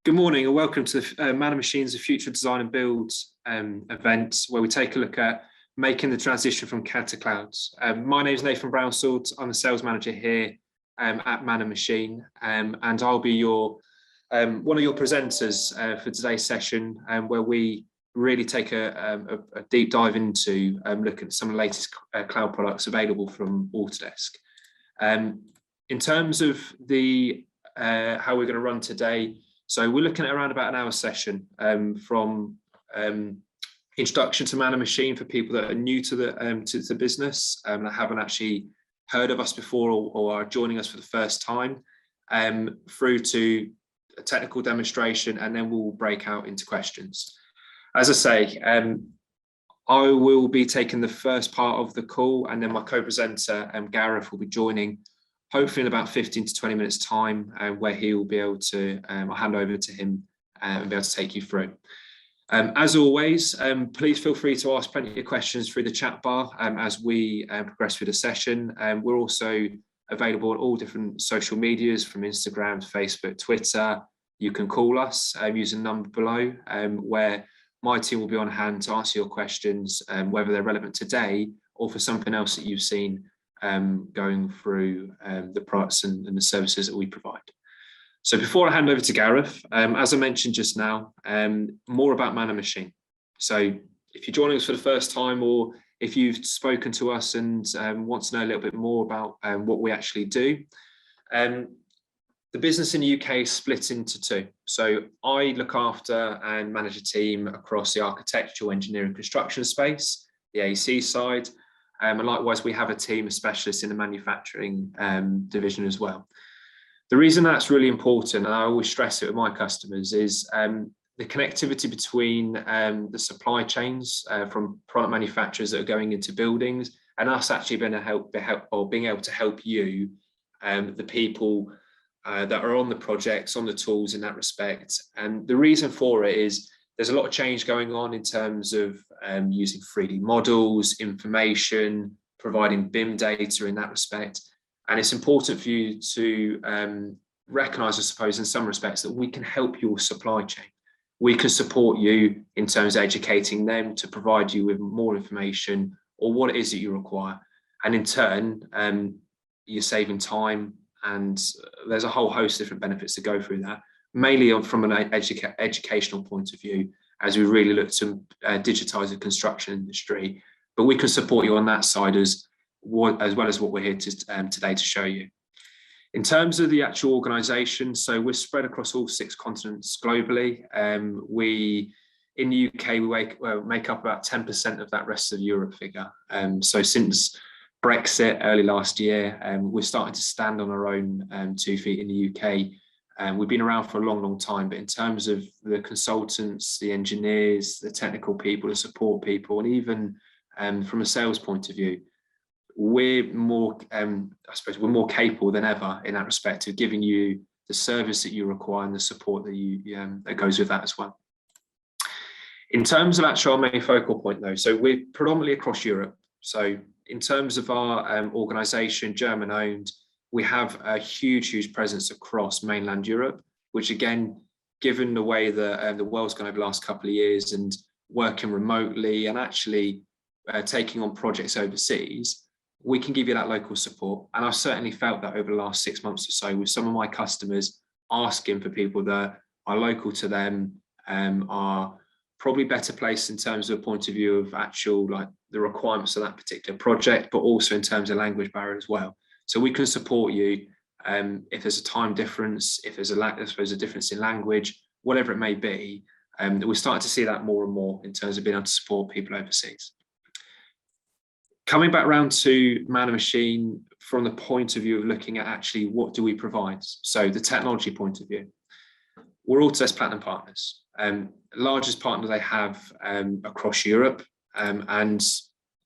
Good morning and welcome to the Man of Machines, the Future Design and Build event, where we take a look at making the transition from CAD to clouds. My name is Nathan Brownsword. I'm the sales manager here at Man of Machine, and I'll be your one of your presenters for today's session, where we really take a deep dive into looking at some of the latest cloud products available from Autodesk. In terms of the how we're going to run today, so we're looking at around about an hour session from introduction to Man of Machine for people that are new to the business and haven't actually heard of us before or are joining us for the first time, through to a technical demonstration, and then we'll break out into questions. As I say, I will be taking the first part of the call, and then my co-presenter Gareth will be joining, hopefully in about 15 to 20 minutes time, where he will be able to, I'll hand over to him and be able to take you through. As always, please feel free to ask plenty of questions through the chat bar as we progress through the session. We're also available on all different social medias, from Instagram, Facebook, Twitter. You can call us using the number below, where my team will be on hand to answer your questions, whether they're relevant today or for something else that you've seen going through the products and the services that we provide. So before I hand over to Gareth, as I mentioned just now, more about Man of Machine. So if you're joining us for the first time, or if you've spoken to us and want to know a little bit more about what we actually do, the business in the UK is split into two. So I look after and manage a team across the architectural, engineering, construction space, the AEC side. And likewise, we have a team of specialists in the manufacturing division as well. The reason that's really important, and I always stress it with my customers, is the connectivity between the supply chains from product manufacturers that are going into buildings, and us actually being able to help you, the people that are on the projects, on the tools in that respect. And the reason for it is there's a lot of change going on in terms of using 3D models, information, providing BIM data in that respect. And it's important for you to recognise, I suppose, in some respects, that we can help your supply chain. We can support you in terms of educating them to provide you with more information or what it is that you require. And in turn, you're saving time, and there's a whole host of different benefits that go through that, mainly from an educational point of view, as we really look to digitise the construction industry. But we can support you on that side as well as what we're here to today to show you. In terms of the actual organisation, so we're spread across all 6 continents globally. We, in the UK, we make up about 10% of that rest of Europe figure. So since Brexit early last year, we're starting to stand on our own 2 feet in the UK. We've been around for a long, long time, but in terms of the consultants, the engineers, the technical people, the support people, and even from a sales point of view, we're more, I suppose, we're more capable than ever in that respect of giving you the service that you require and the support that that goes with that as well. In terms of actual main focal point, though, so we're predominantly across Europe. So in terms of our organisation, German-owned, we have a huge presence across mainland Europe, which again, given the way that the world's gone over the last couple of years and working remotely and actually taking on projects overseas, we can give you that local support. And I've certainly felt that over the last 6 months or so with some of my customers asking for people that are local to them, are probably better placed in terms of a point of view of actual, like, the requirements of that particular project, but also in terms of language barrier as well. So we can support you if there's a time difference, if there's a difference in language, whatever it may be. We're starting to see that more and more in terms of being able to support people overseas. Coming back around to Man of Machine from the point of view of looking at actually what do we provide. So the technology point of view, we're Autodesk Platinum partners, largest partner they have across Europe, and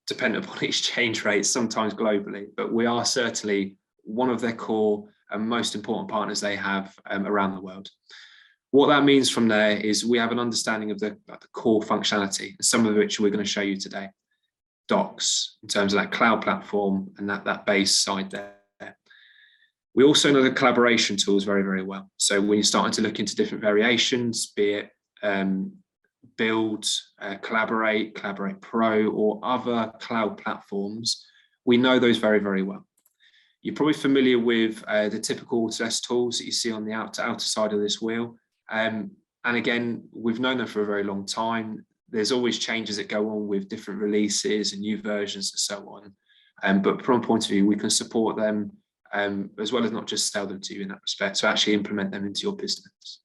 dependent upon exchange rates, sometimes globally, but we are certainly one of their core and most important partners they have around the world. What that means from there is we have an understanding of the core functionality, some of which we're going to show you today. Docs, in terms of that cloud platform and that base side there. We also know the collaboration tools very, very well. So when you're starting to look into different variations, be it Build, Collaborate Pro, or other cloud platforms, we know those very, very well. You're probably familiar with the typical Autodesk tools that you see on the outer side of this wheel. And again, we've known them for a very long time. There's always changes that go on with different releases and new versions and so on. But from a point of view, we can support them as well as not just sell them to you in that respect, so actually implement them into your business.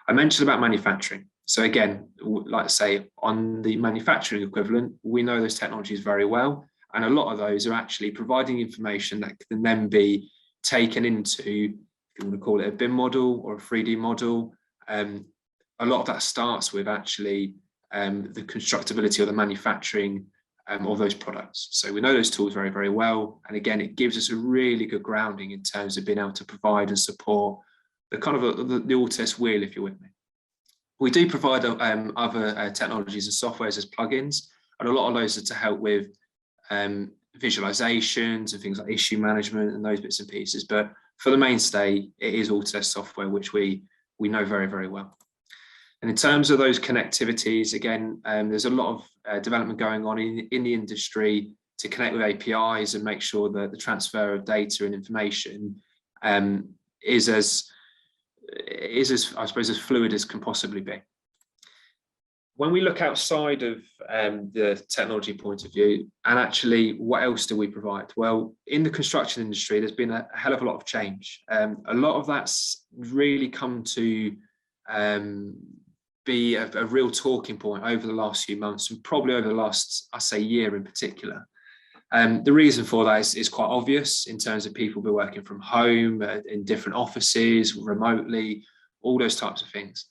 I mentioned about manufacturing. So again, like I say, on the manufacturing equivalent, we know those technologies very well. And a lot of those are actually providing information that can then be taken into, if you want to call it a BIM model or a 3D model. A lot of that starts with actually the constructability or the manufacturing of those products. So we know those tools very, very well. And again, it gives us a really good grounding in terms of being able to provide and support the kind of the Autodesk wheel, if you're with me. We do provide other technologies and softwares as plugins, and a lot of those are to help with visualizations and things like issue management and those bits and pieces. But for the mainstay, it is Autodesk software, which we know very, very well. And in terms of those connectivities, again, there's a lot of development going on in the industry to connect with APIs and make sure that the transfer of data and information is as I suppose as fluid as can possibly be. When we look outside of the technology point of view, and actually what else do we provide? Well, in the construction industry, there's been a hell of a lot of change. A lot of that's really come to be a real talking point over the last few months, and probably over the last, I say, year in particular. The reason for that is quite obvious in terms of people be working from home, in different offices, remotely, all those types of things.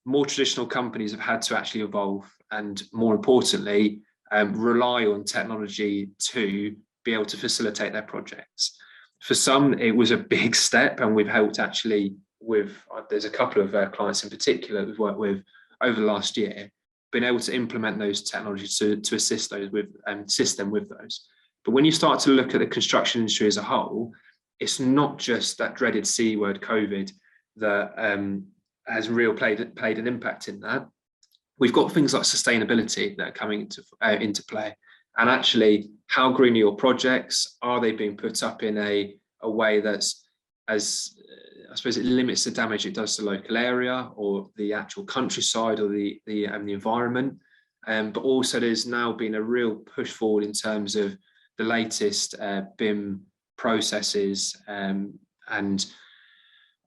More traditional companies have had to actually evolve and, more importantly, rely on technology to be able to facilitate their projects. For some, it was a big step, and we've helped actually with, there's a couple of clients in particular we've worked with over the last year, been able to implement those technologies to assist those with assist them with those. But when you start to look at the construction industry as a whole, it's not just that dreaded C word, COVID, that has played an impact in that. We've got things like sustainability that are coming into play. And actually, how green are your projects? Are they being put up in a way that's, as I suppose, it limits the damage it does to the local area or the actual countryside or the environment? But also there's now been a real push forward in terms of the latest BIM processes and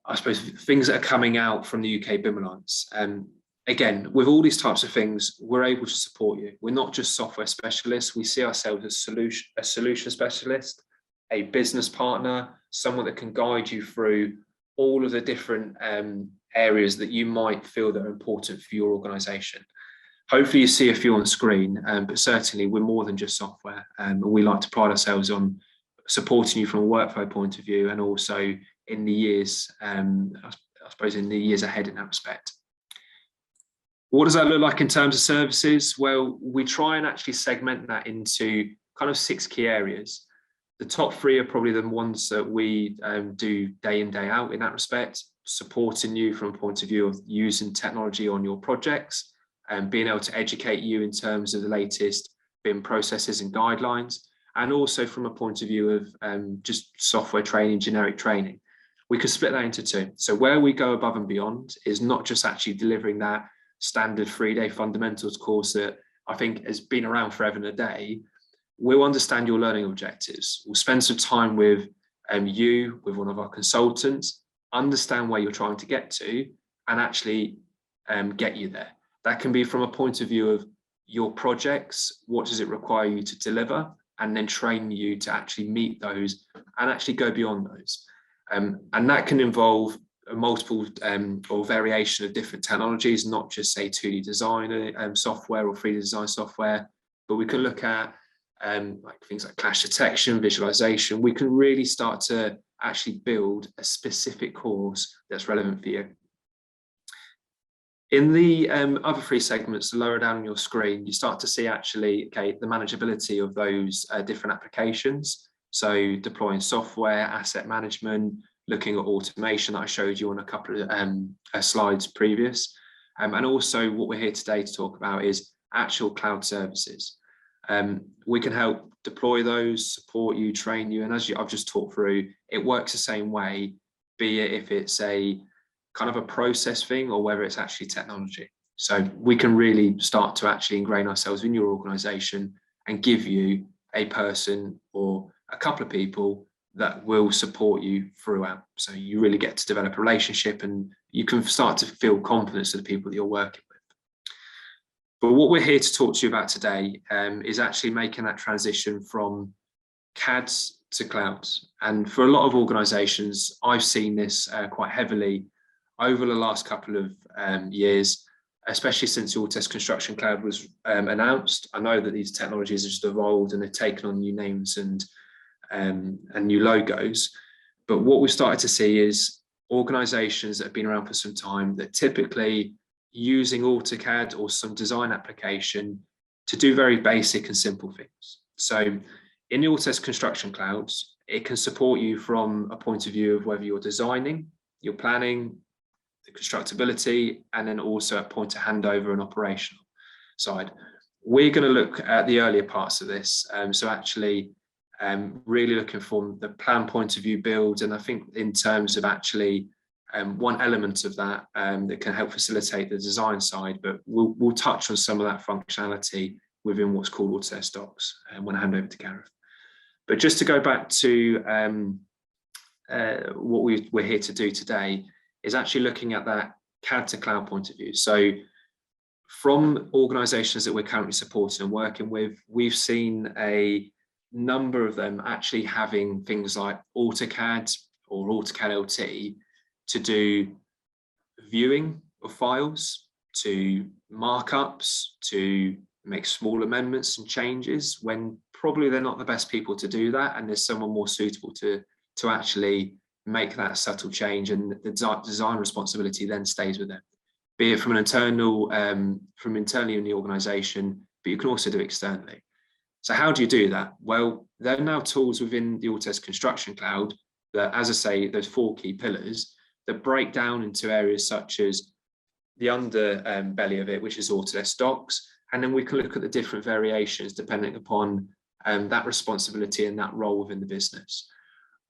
I suppose things that are coming out from the UK BIM Alliance. Again, with all these types of things, we're able to support you. We're not just software specialists. We see ourselves as a solution specialist, a business partner, someone that can guide you through all of the different areas that you might feel that are important for your organization. Hopefully you see a few on the screen, but certainly we're more than just software. And we like to pride ourselves on supporting you from a workflow point of view, and also in the years, I suppose in the years ahead in that respect. What does that look like in terms of services? Well, we try and actually segment that into kind of 6 key areas. The top 3 are probably the ones that we do day in, day out in that respect, supporting you from a point of view of using technology on your projects and being able to educate you in terms of the latest BIM processes and guidelines, and also from a point of view of just software training, generic training. We could split that into 2. So where we go above and beyond is not just actually delivering that standard 3-day fundamentals course that I think has been around forever and a day. We'll understand your learning objectives. We'll spend some time with you, with one of our consultants, understand where you're trying to get to, and actually get you there. That can be from a point of view of your projects, what does it require you to deliver, and then train you to actually meet those and actually go beyond those. And that can involve a multiple or variation of different technologies, not just say 2D design software or 3D design software, but we can look at like things like clash detection, visualization. We can really start to actually build a specific course that's relevant for you. In the other 3 segments, lower down on your screen, you start to see actually, okay, the manageability of those different applications. So deploying software, asset management, looking at automation that I showed you on a couple of slides previous. And also what we're here today to talk about is actual cloud services. We can help deploy those, support you, train you, and as I've just talked through, it works the same way, be it if it's a kind of a process thing or whether it's actually technology. So we can really start to actually ingrain ourselves in your organization and give you a person or a couple of people that will support you throughout. So you really get to develop a relationship and you can start to feel confidence of the people that you're working with. But what we're here to talk to you about today is actually making that transition from CADs to clouds. And for a lot of organizations, I've seen this quite heavily over the last couple of years, especially since the Autodesk Construction Cloud was announced. I know that these technologies have just evolved and they've taken on new names and new logos. But what we've started to see is organizations that have been around for some time that typically using AutoCAD or some design application to do very basic and simple things. So in the Autodesk Construction Clouds, it can support you from a point of view of whether you're designing, you're planning, the constructability, and then also at point of handover and operational side. We're going to look at the earlier parts of this. So actually really looking from the plan point of view build, and I think in terms of actually one element of that that can help facilitate the design side, but we'll touch on some of that functionality within what's called Autodesk Docs when I hand over to Gareth. But just to go back to what we're here to do today is actually looking at that CAD to cloud point of view. So from organizations that we're currently supporting and working with, we've seen a number of them actually having things like AutoCAD or AutoCAD LT to do viewing of files, to markups, to make small amendments and changes when probably they're not the best people to do that, and there's someone more suitable to actually make that subtle change, and the design responsibility then stays with them, be it from an internal, from internally in the organization, but you can also do externally. So how do you do that? Well, there are now tools within the Autodesk Construction Cloud that, as I say, there's 4 key pillars that break down into areas such as the underbelly of it, which is Autodesk Docs, and then we can look at the different variations depending upon that responsibility and that role within the business.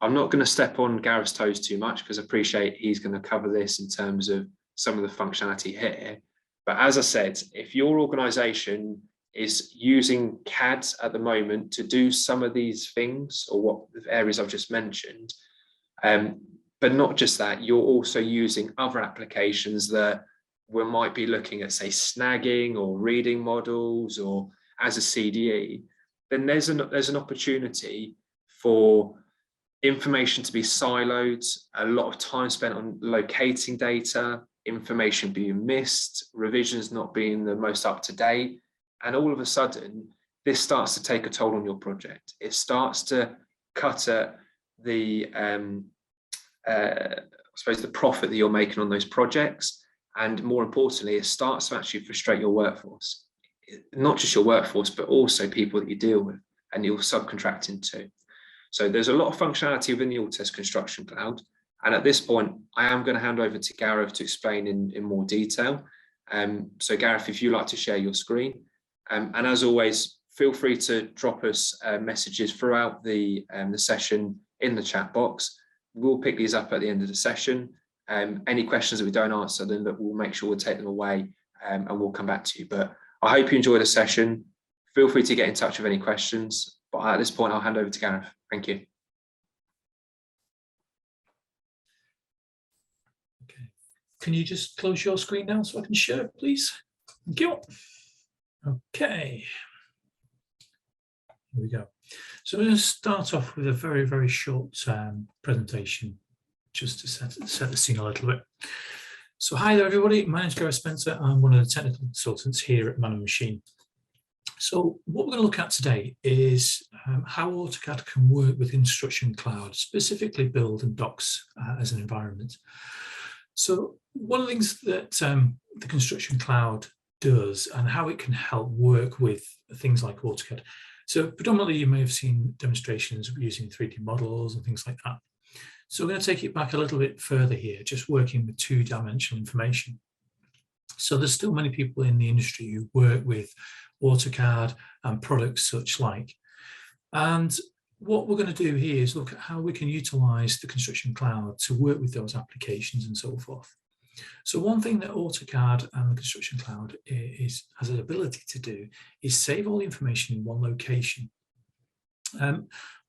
I'm not going to step on Gareth's toes too much because I appreciate he's going to cover this in terms of some of the functionality here. But as I said, if your organization is using CAD at the moment to do some of these things or what the areas I've just mentioned, but not just that, you're also using other applications that we might be looking at, say, snagging or reading models or as a CDE, then there's an opportunity for information to be siloed, a lot of time spent on locating data, information being missed, revisions not being the most up to date. And all of a sudden, this starts to take a toll on your project. It starts to cut at the, I suppose, the profit that you're making on those projects. And more importantly, it starts to actually frustrate your workforce. Not just your workforce, but also people that you deal with and you're subcontracting to. So there's a lot of functionality within the Autodesk Construction Cloud. And at this point, I am going to hand over to Gareth to explain in more detail. So Gareth, if you'd like to share your screen. And as always, feel free to drop us messages throughout the session in the chat box. We'll pick these up at the end of the session. Any questions that we don't answer, then we'll make sure we'll take them away and we'll come back to you. But I hope you enjoyed the session. Feel free to get in touch with any questions. But at this point, I'll hand over to Gareth. Thank you. Okay. Can you just close your screen now so I can share it, please? Thank you. Okay. Here we go. So I'm going to start off with a very, very short presentation just to set the scene a little bit. So hi there, everybody. My name is Gareth Spencer. I'm one of the technical consultants here at Man & Machine. So what we're going to look at today is how AutoCAD can work with Construction Cloud, specifically Build and Docs as an environment. So one of the things that the Construction Cloud does and how it can help work with things like AutoCAD. So predominantly you may have seen demonstrations of using 3D models and things like that. So we're going to take it back a little bit further here, just working with two-dimensional information. So there's still many people in the industry who work with AutoCAD and products such like. And what we're going to do here is look at how we can utilize the construction cloud to work with those applications and so forth. So one thing that AutoCAD and the construction cloud has an ability to do is save all the information in one location.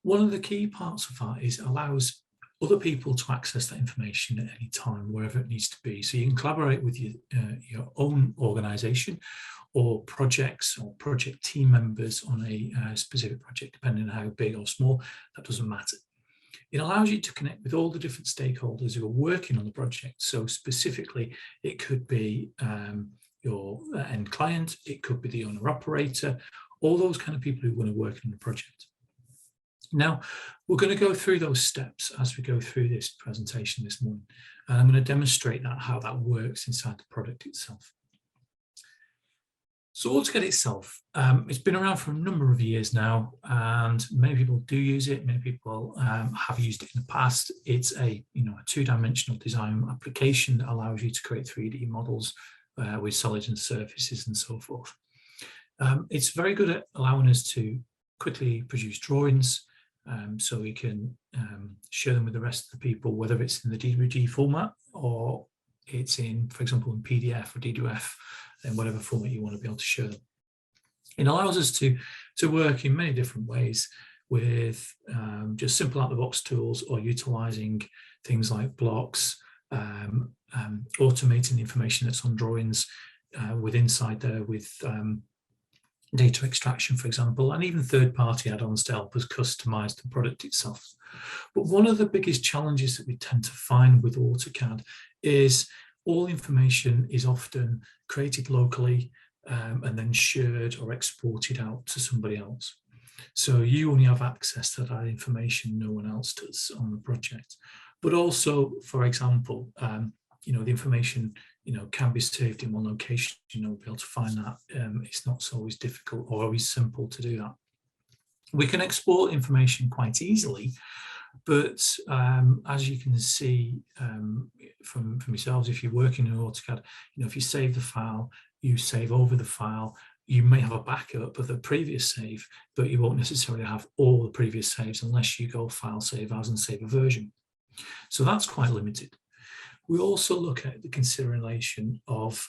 One of the key parts of that is it allows other people to access that information at any time, wherever it needs to be. So you can collaborate with your own organization or projects or project team members on a specific project, depending on how big or small, that doesn't matter. It allows you to connect with all the different stakeholders who are working on the project. So specifically, it could be your end client, it could be the owner operator, all those kind of people who want to work on the project. Now, we're going to go through those steps as we go through this presentation this morning. And I'm going to demonstrate how that works inside the product itself. So AutoCAD itself, it's been around for a number of years now, and many people do use it. Many people have used it in the past. It's a two-dimensional design application that allows you to create 3D models with solids and surfaces and so forth. It's very good at allowing us to quickly produce drawings, so we can share them with the rest of the people, whether it's in the DWG format or it's in, for example, in PDF or DWF, in whatever format you want to be able to share them. It allows us to work in many different ways with just simple out-of-the-box tools or utilizing things like blocks, automating the information that's on drawings with inside there with data extraction, for example, and even third-party add-ons to help us customize the product itself. But one of the biggest challenges that we tend to find with AutoCAD is all information is often created locally and then shared or exported out to somebody else. So you only have access to that information, no one else does on the project. But also, for example, the information can be saved in one location. Be able to find that. It's not always difficult or always simple to do that. We can export information quite easily, but as you can see from yourselves, if you're working in AutoCAD, if you save the file, you save over the file. You may have a backup of the previous save, but you won't necessarily have all the previous saves unless you go File, Save As, and save a version. So that's quite limited. We also look at the consideration of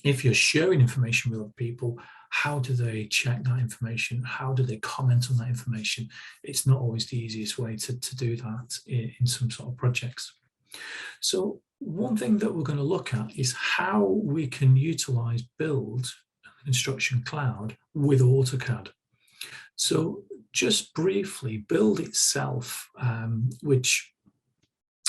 if you're sharing information with other people, how do they check that information? How do they comment on that information? It's not always the easiest way to do that in some sort of projects. So one thing that we're going to look at is how we can utilize Build, Construction Cloud, with AutoCAD. So just briefly, Build itself, which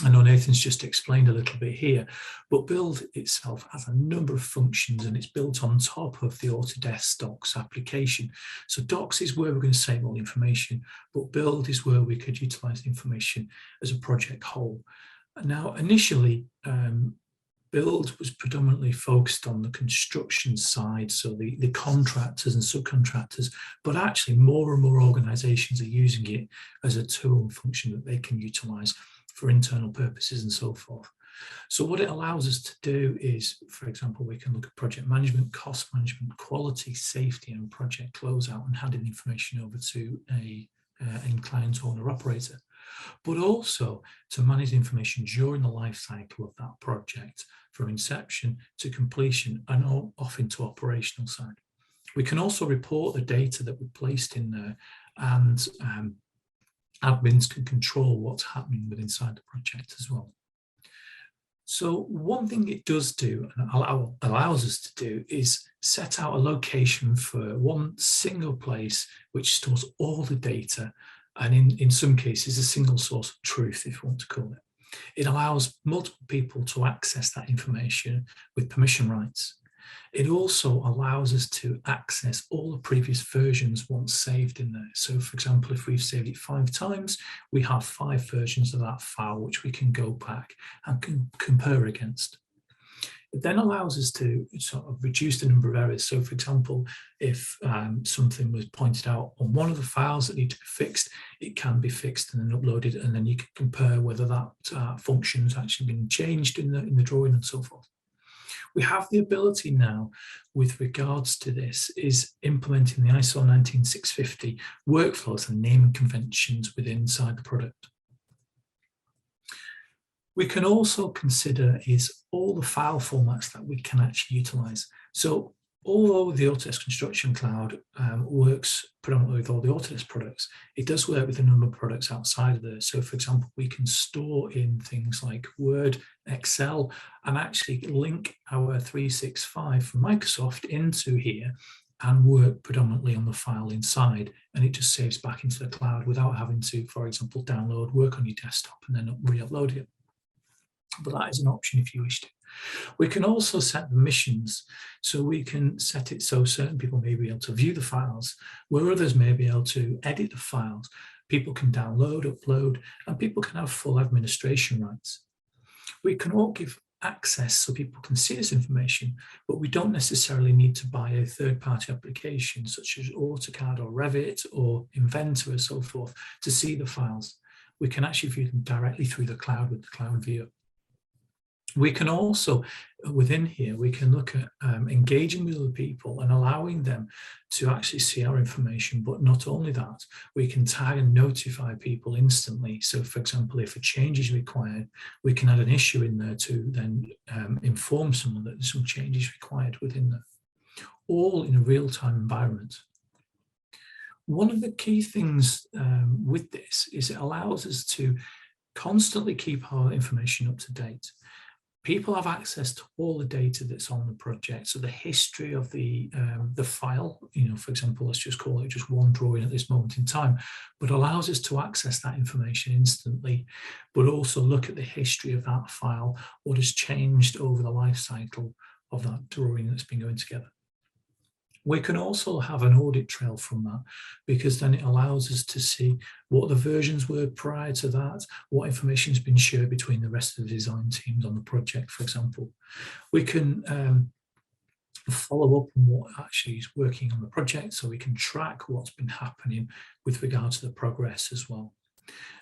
I know Nathan's just explained a little bit here, but Build itself has a number of functions and it's built on top of the Autodesk Docs application. So Docs is where we're going to save all the information, but Build is where we could utilize the information as a project whole. Now, initially, Build was predominantly focused on the construction side, so the contractors and subcontractors, but actually more and more organizations are using it as a tool and function that they can utilize for internal purposes and so forth. So what it allows us to do is, for example, we can look at project management, cost management, quality, safety, and project closeout, and handing information over to a end client owner operator, but also to manage information during the life cycle of that project, from inception to completion and off into operational side. We can also report the data that we placed in there, and admins can control what's happening within inside the project as well. So one thing it does do and allows us to do is set out a location for one single place which stores all the data, and in some cases a single source of truth, if you want to call it. It allows multiple people to access that information with permission rights. It also allows us to access all the previous versions once saved in there. So for example, if we've saved it 5 times, we have 5 versions of that file which we can go back and compare against. It then allows us to sort of reduce the number of errors. So, for example, if something was pointed out on one of the files that need to be fixed, it can be fixed and then uploaded, and then you can compare whether that function's actually been changed in the drawing and so forth. We have the ability now, with regards to this, is implementing the ISO 19650 workflows and naming conventions within inside the product. We can also consider is all the file formats that we can actually utilize. So although the Autodesk Construction Cloud works predominantly with all the Autodesk products, it does work with a number of products outside of there. So for example, we can store in things like Word, Excel, and actually link our 365 from Microsoft into here and work predominantly on the file inside, and it just saves back into the cloud without having to, for example, download, work on your desktop and then re-upload it. But that is an option if you wish to. We can also set permissions, so we can set it so certain people may be able to view the files, where others may be able to edit the files. People can download, upload, and people can have full administration rights. We can all give access so people can see this information, but we don't necessarily need to buy a third-party application such as AutoCAD or Revit or Inventor and so forth to see the files. We can actually view them directly through the cloud with the cloud viewer. We can also, within here, we can look at engaging with other people and allowing them to actually see our information. But not only that, we can tag and notify people instantly. So for example, if a change is required, we can add an issue in there to then inform someone that some change is required within there, all in a real-time environment. One of the key things with this is it allows us to constantly keep our information up to date. People have access to all the data that's on the project. So the history of the file, for example, let's just call it just one drawing at this moment in time, but allows us to access that information instantly, but also look at the history of that file, what has changed over the life cycle of that drawing that's been going together. We can also have an audit trail from that, because then it allows us to see what the versions were prior to that, what information has been shared between the rest of the design teams on the project, for example. We can follow up on what actually is working on the project, so we can track what's been happening with regard to the progress as well.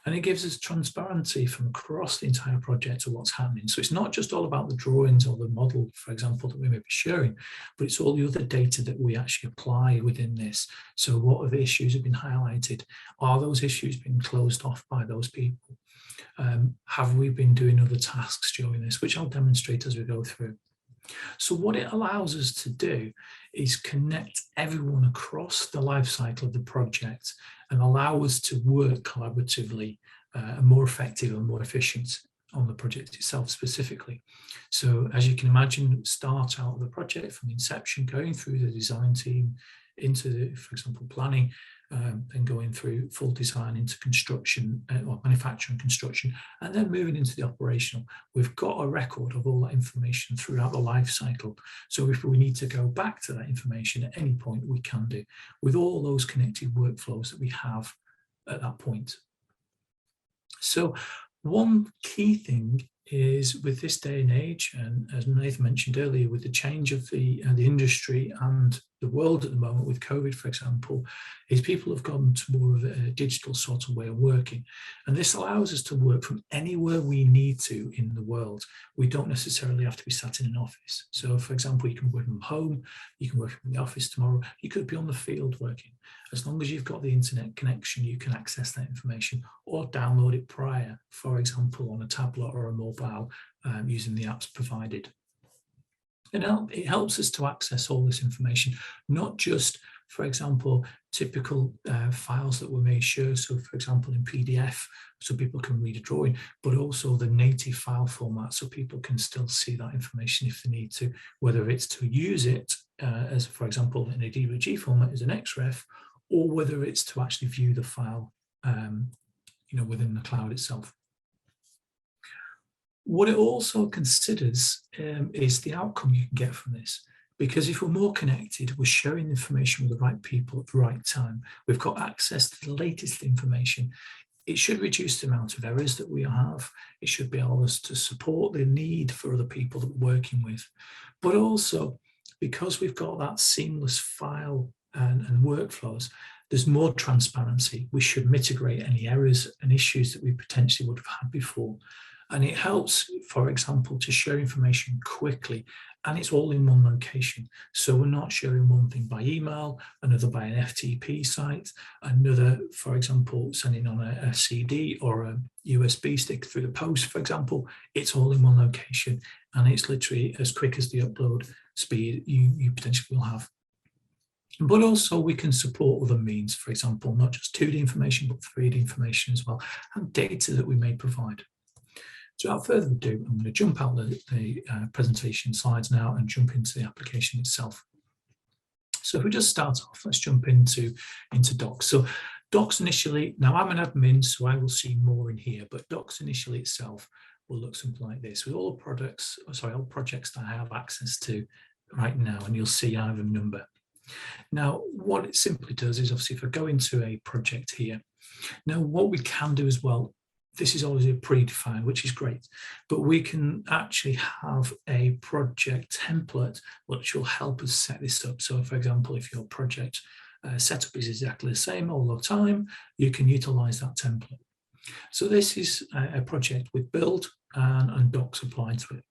And it gives us transparency from across the entire project of what's happening. So it's not just all about the drawings or the model, for example, that we may be sharing, but it's all the other data that we actually apply within this. So what are the issues have been highlighted? Are those issues being closed off by those people? Have we been doing other tasks during this, which I'll demonstrate as we go through. So what it allows us to do is connect everyone across the life cycle of the project and allow us to work collaboratively and more effective and more efficient on the project itself specifically. So as you can imagine, start out of the project from inception, going through the design team into the, for example, planning, and going through full design into construction, or manufacturing construction, and then moving into the operational. We've got a record of all that information throughout the life cycle. So if we need to go back to that information at any point, we can do, with all those connected workflows that we have at that point. So one key thing is, with this day and age, and as Nathan mentioned earlier, with the change of the industry and the world at the moment with COVID, for example, is people have gone to more of a digital sort of way of working. And this allows us to work from anywhere we need to in the world. We don't necessarily have to be sat in an office. So for example, you can work from home, you can work from the office tomorrow, you could be on the field working. As long as you've got the internet connection, you can access that information or download it prior, for example, on a tablet or a mobile, using the apps provided. And it helps us to access all this information, not just, for example, typical files that we may share. So for example, in PDF, so people can read a drawing, but also the native file format, so people can still see that information if they need to, whether it's to use it as, for example, in a DWG format as an XREF, or whether it's to actually view the file, within the cloud itself. What it also considers is the outcome you can get from this. Because if we're more connected, we're sharing information with the right people at the right time, we've got access to the latest information, It should reduce the amount of errors that we have. It should be able to support the need for other people that we're working with. But also, because we've got that seamless file and workflows, there's more transparency. We should mitigate any errors and issues that we potentially would have had before. And it helps, for example, to share information quickly, and it's all in one location. So we're not sharing one thing by email, another by an FTP site, another, for example, sending on a CD or a USB stick through the post, for example. It's all in one location, and it's literally as quick as the upload speed you potentially will have. But also we can support other means, for example, not just 2D information, but 3D information as well, and data that we may provide. So without further ado, I'm going to jump out the presentation slides now and jump into the application itself. So if we just start off, let's jump into Docs. So Docs initially, now I'm an admin, so I will see more in here, but Docs initially itself will look something like this with all the projects that I have access to right now, and you'll see I have a number. Now, what it simply does is, obviously, if I go into a project here, now what we can do as well, this is always predefined, which is great, but we can actually have a project template which will help us set this up. So, for example, if your project setup is exactly the same all the time, you can utilize that template. So this is a project with Build and Docs applied to it.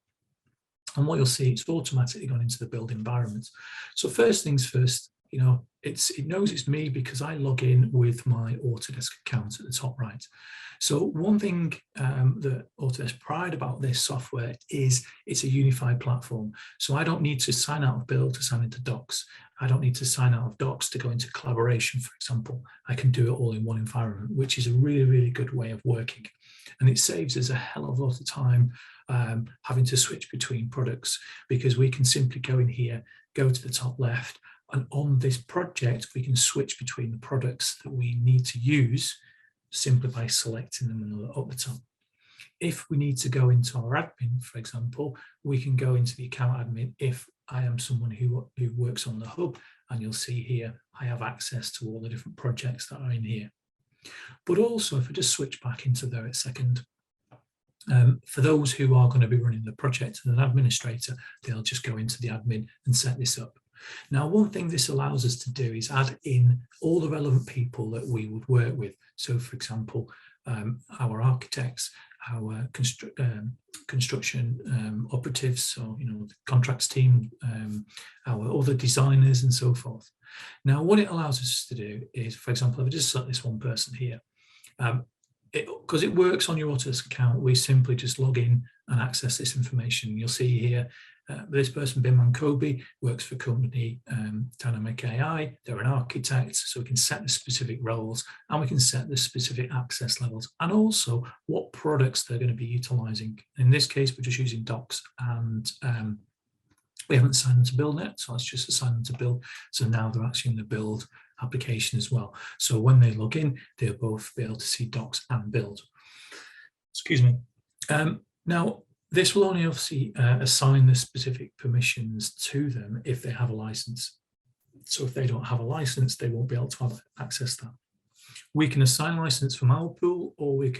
And what you'll see, it's automatically gone into the Build environment. So first things first, you know, it knows it's me because I log in with my Autodesk account at the top right. So one thing that Autodesk pride about this software is it's a unified platform. So I don't need to sign out of Build to sign into Docs. I don't need to sign out of Docs to go into collaboration, for example. I can do it all in one environment, which is a really, really good way of working. And it saves us a hell of a lot of time having to switch between products, because we can simply go in here, go to the top left, and on this project, we can switch between the products that we need to use simply by selecting them up the top. If we need to go into our admin, for example, we can go into the account admin if I am someone who works on the hub, and you'll see here, I have access to all the different projects that are in here. But also, if I just switch back into there a second, for those who are going to be running the project as an administrator, they'll just go into the admin and set this up. Now, one thing this allows us to do is add in all the relevant people that we would work with. So, for example, our architects, our construction operatives, so, you know, the contracts team, our other designers and so forth. Now, what it allows us to do is, for example, if I just select this one person here, because it works on your Autodesk account, we simply just log in and access this information. You'll see here, this person, Biman Kobe, works for company Dynamic AI. They're an architect, so we can set the specific roles and we can set the specific access levels, and also what products they're going to be utilizing. In this case, we're just using Docs, and we haven't assigned them to Build yet, so let's just assign them to Build. So now they're actually in the Build application as well. So when they log in, they'll both be able to see Docs and Build. Excuse me. Now, this will only obviously assign the specific permissions to them if they have a license. So if they don't have a license, they won't be able to access that. We can assign license from our pool, or they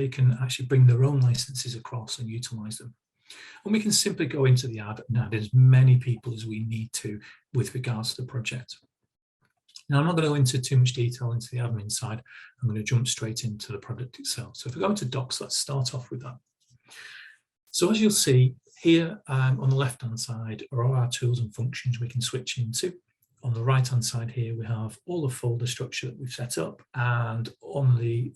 can actually bring their own licenses across and utilize them. And we can simply go into the ad and add as many people as we need to with regards to the project. Now, I'm not going to go into too much detail into the admin side. I'm going to jump straight into the product itself. So if we go into Docs, let's start off with that. So as you'll see here on the left-hand side are all our tools and functions we can switch into. On the right-hand side here, we have all the folder structure that we've set up. And on the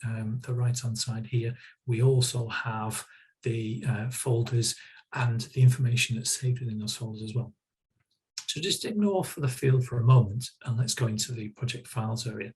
right-hand side here, we also have the folders and the information that's saved within those folders as well. So just ignore for the field for a moment, and let's go into the project files area.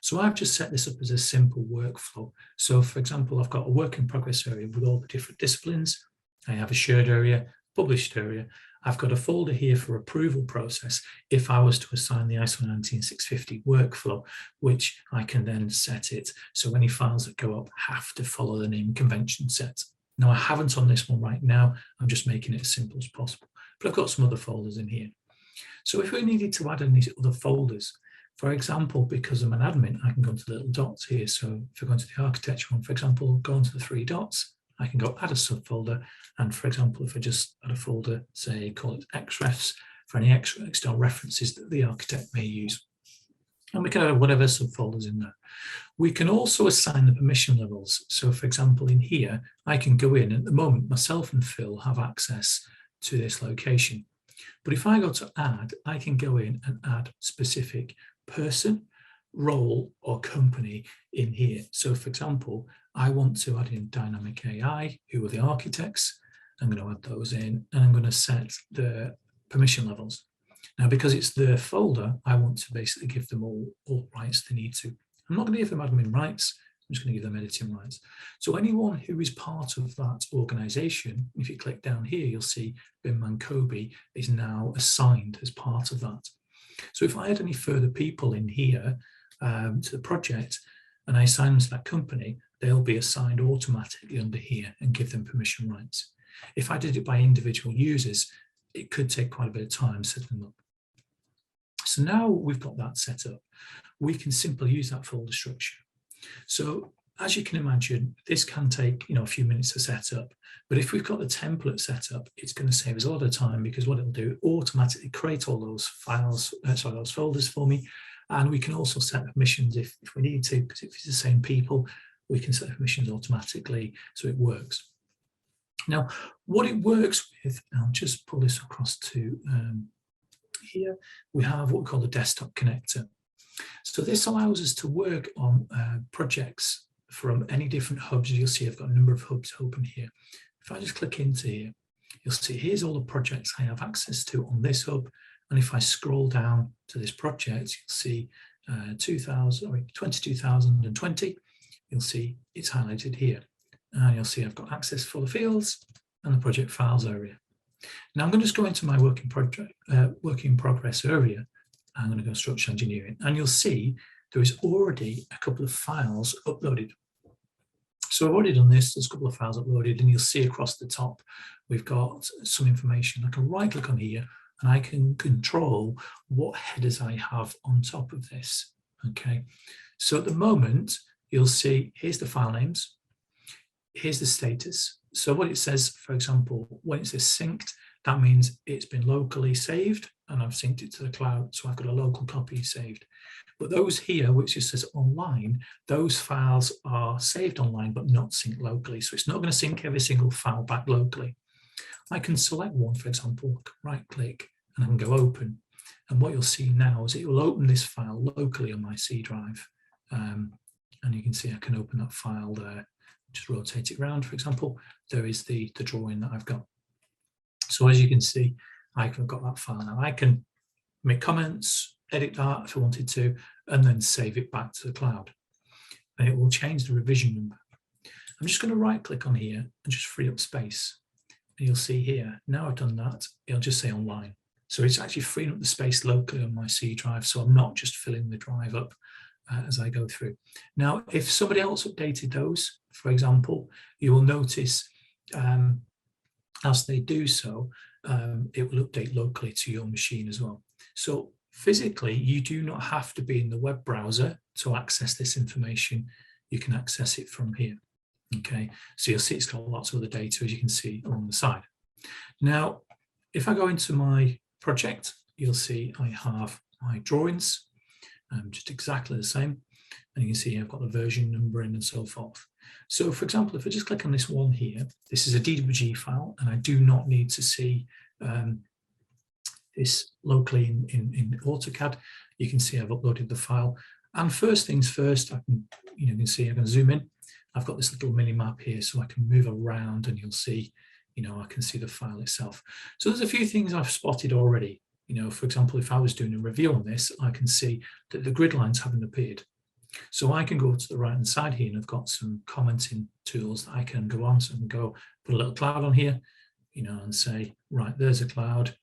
So I've just set this up as a simple workflow. So for example, I've got a work in progress area with all the different disciplines. I have a shared area, published area. I've got a folder here for approval process if I was to assign the ISO 19650 workflow, which I can then set it so any files that go up have to follow the name convention set. Now, I haven't on this one right now. I'm just making it as simple as possible, but I've got some other folders in here. So if we needed to add in these other folders, For example, because I'm an admin, I can go into the little dots here. So if I go into the architecture one, for example, go into the 3 dots, I can go add a subfolder. And for example, if I just add a folder, say, call it XREFs, for any external references that the architect may use. And we can add whatever subfolders in there. We can also assign the permission levels. So for example, in here, I can go in. At the moment, myself and Phil have access to this location. But if I go to add, I can go in and add specific person, role, or company in here. So for example, I want to add in Dynamic AI, who are the architects. I'm going to add those in, and I'm going to set the permission levels. Now, because it's their folder, I want to basically give them all rights they need to. I'm not going to give them admin rights. I'm just going to give them editing rights. So anyone who is part of that organization, if you click down here, you'll see Bin Mankobi is now assigned as part of that. So if I add any further people in here to the project and I assign them to that company, they'll be assigned automatically under here and give them permission rights. If I did it by individual users, it could take quite a bit of time setting them up. So now we've got that set up, we can simply use that folder structure. So as you can imagine, this can take a few minutes to set up, but if we've got the template set up, it's going to save us a lot of time, because what it'll do, automatically create all those files, those folders for me. And we can also set permissions if we need to, because if it's the same people, we can set permissions automatically, so it works. Now, what it works with, I'll just pull this across to here, we have what we call the desktop connector. So this allows us to work on projects from any different hubs. You'll see I've got a number of hubs open here. If I just click into here, you'll see here's all the projects I have access to on this hub. And if I scroll down to this project, you'll see 22,020. You'll see it's highlighted here. And you'll see I've got access for the fields and the project files area. Now I'm going to just go into my work in progress area. I'm going to go structural engineering, and you'll see there is already a couple of files uploaded. So I've already done this, there's a couple of files uploaded, and you'll see across the top, we've got some information. I can right click on here and I can control what headers I have on top of this. Okay, so at the moment, you'll see here's the file names, here's the status. So what it says, for example, when it says synced, that means it's been locally saved and I've synced it to the cloud, so I've got a local copy saved. But those here, which just says online, those files are saved online but not synced locally. So it's not going to sync every single file back locally. I can select one, for example, right click, and I can go open. And what you'll see now is it will open this file locally on my C drive. And you can see I can open that file there. Just rotate it around, for example, there is the drawing that I've got. So as you can see, I've got that file now. I can make comments, edit that if I wanted to, and then save it back to the cloud. And it will change the revision number. I'm just going to right click on here and just free up space. And you'll see here, now I've done that, it'll just say online. So it's actually freeing up the space locally on my C drive, so I'm not just filling the drive up as I go through. Now, if somebody else updated those, for example, you will notice as they do so, it will update locally to your machine as well. So physically, you do not have to be in the web browser to access this information. You can access it from here. Okay, so you'll see it's got lots of other data, as you can see along the side. Now, if I go into my project, you'll see I have my drawings, just exactly the same. And you can see I've got the version number in and so forth. So for example, if I just click on this one here, this is a DWG file, and I do not need to see this locally in AutoCAD. You can see I've uploaded the file. And first things first, I can, you can see I can zoom in. I've got this little mini map here, so I can move around and you'll see, I can see the file itself. So there's a few things I've spotted already. For example, if I was doing a review on this, I can see that the grid lines haven't appeared. So I can go to the right hand side here, and I've got some commenting tools that I can go on. So I can go put a little cloud on here, and say, right, there's a cloud,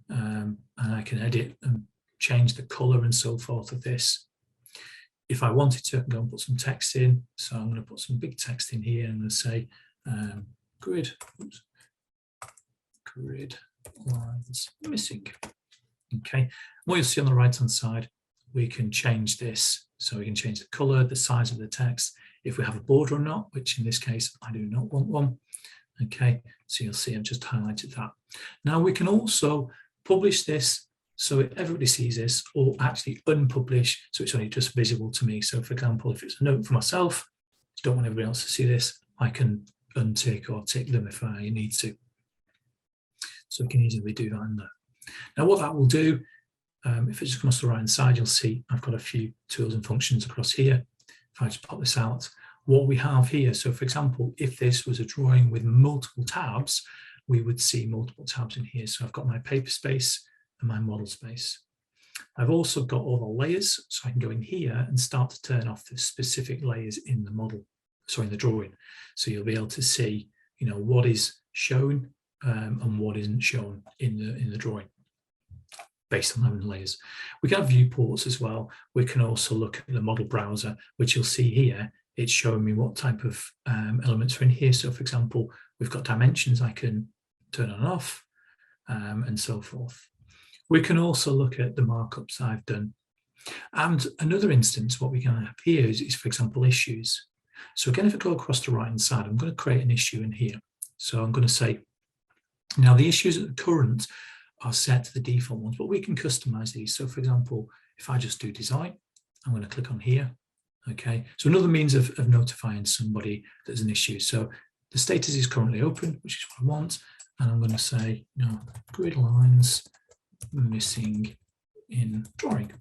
and I can edit and change the color and so forth of this. If I wanted to, I can go and put some text in. So I'm going to put some big text in here, and I'm going to say grid lines missing. Okay, what you'll see on the right hand side, we can change this. So we can change the color, the size of the text, if we have a border or not, which in this case, I do not want one. Okay, so you'll see I've just highlighted that. Now we can also publish this so everybody sees this, or actually unpublish so it's only just visible to me. So for example, if it's a note for myself, don't want everybody else to see this, I can untick or tick them if I need to. So we can easily do that in there. Now what that will do, if it just comes to the right hand side, you'll see I've got a few tools and functions across here. If I just pop this out, what we have here, so for example, if this was a drawing with multiple tabs, we would see multiple tabs in here. So I've got my paper space and my model space. I've also got all the layers, so I can go in here and start to turn off the specific layers in the model, sorry, in the drawing. So you'll be able to see, you know, what is shown and what isn't shown in the drawing based on having layers. We can have viewports as well. We can also look at the model browser, which you'll see here. It's showing me what type of elements are in here. So for example, we've got dimensions I can turn on and off and so forth. We can also look at the markups I've done. And another instance, what we can have here is for example, issues. So again, if I go across the right hand side, I'm going to create an issue in here. So I'm going to say, now the issues at the current are set to the default ones, but we can customize these. So for example, if I just do design, I'm going to click on here. Okay, so another means of notifying somebody there's an issue. So the status is currently open, which is what I want. And I'm going to say, no, grid lines missing in drawing.